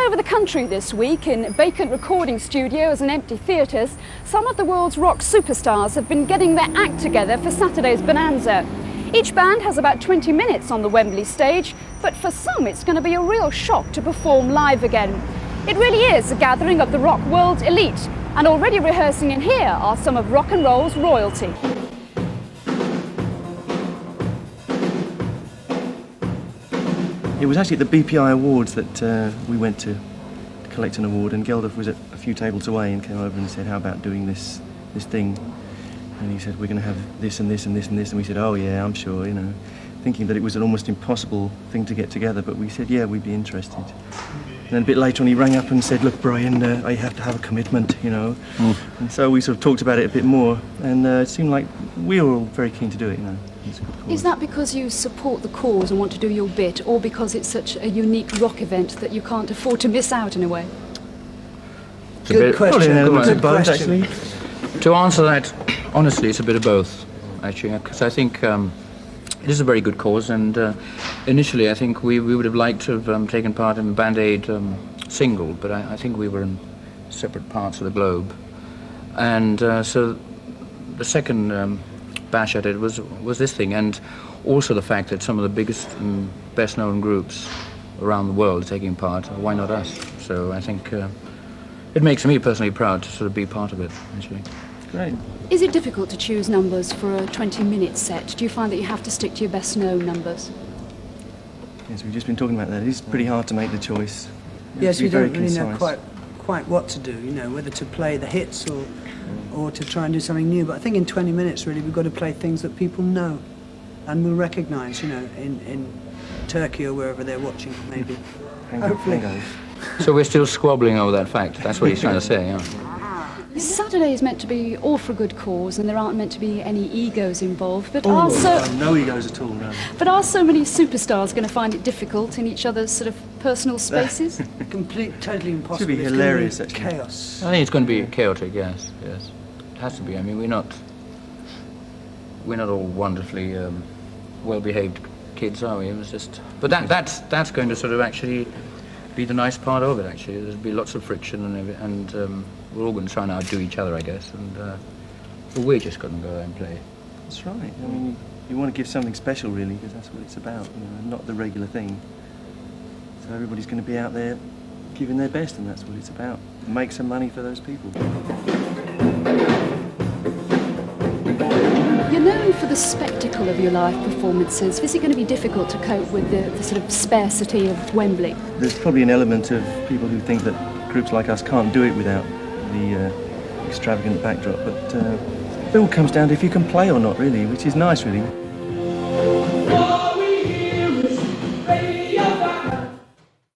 over the country this week, in vacant recording studios and empty theatres, some of the world's rock superstars have been getting their act together for Saturday's Bonanza. Each band has about 20 minutes on the Wembley stage, but for some it's going to be a real shock to perform live again. It really is a gathering of the rock world's elite, and already rehearsing in here are some of rock and roll's royalty. It was actually at the BPI Awards that we went to collect an award, and Geldof was a few tables away and came over and said, how about doing this thing? And he said, we're going to have this and this and this and this, and we said, oh yeah, I'm sure, you know, thinking that it was an almost impossible thing to get together, but we said, yeah, we'd be interested. And then a bit later on he rang up and said, look Brian, I have to have a commitment, you know. And so we sort of talked about it a bit more, and it seemed like we were all very keen to do it, you know. Is that because you support the cause and want to do your bit, or because it's such a unique rock event that you can't afford to miss out in a way? Good question. Probably an element of both, actually. To answer that, honestly, it's a bit of both, actually, because I think it is a very good cause, and initially I think we would have liked to have taken part in Band Aid single, but I think we were in separate parts of the globe. And so the second bash at it was this thing, and also the fact that some of the biggest and best-known groups around the world are taking part. Why not us? So I think it makes me personally proud to sort of be part of it, actually. Great. Is it difficult to choose numbers for a 20-minute set? Do you find that you have to stick to your best-known numbers? Yes, we've just been talking about that. It is pretty hard to make the choice. Yes, we don't really know quite what to do, you know, whether to play the hits or to try and do something new. But I think in 20 minutes, really, we've got to play things that people know and will recognise, you know, in Turkey or wherever they're watching, maybe. Hopefully. So we're still squabbling over that fact. That's what he's trying to say, yeah. Saturday is meant to be all for a good cause, and there aren't meant to be any egos involved, but are no egos at all, no. But are so many superstars going to find it difficult in each other's sort of personal spaces? Totally impossible. Should be hilarious, actually. Chaos. I think it's going to be chaotic, yes. It has to be. I mean, we're not all wonderfully well-behaved kids, are we? It was just, but that's going to sort of actually be the nice part of it. Actually, there'll be lots of friction and we're all going to try and outdo each other, I guess. And but we're just going to go and play. That's right. I mean, you want to give something special, really, because that's what it's about. You know, not the regular thing. So everybody's going to be out there giving their best, and that's what it's about. Make some money for those people. You're known for the spectacle of your live performances. Is it going to be difficult to cope with the sort of sparsity of Wembley? There's probably an element of people who think that groups like us can't do it without the extravagant backdrop, but it all comes down to if you can play or not, really, which is nice, really.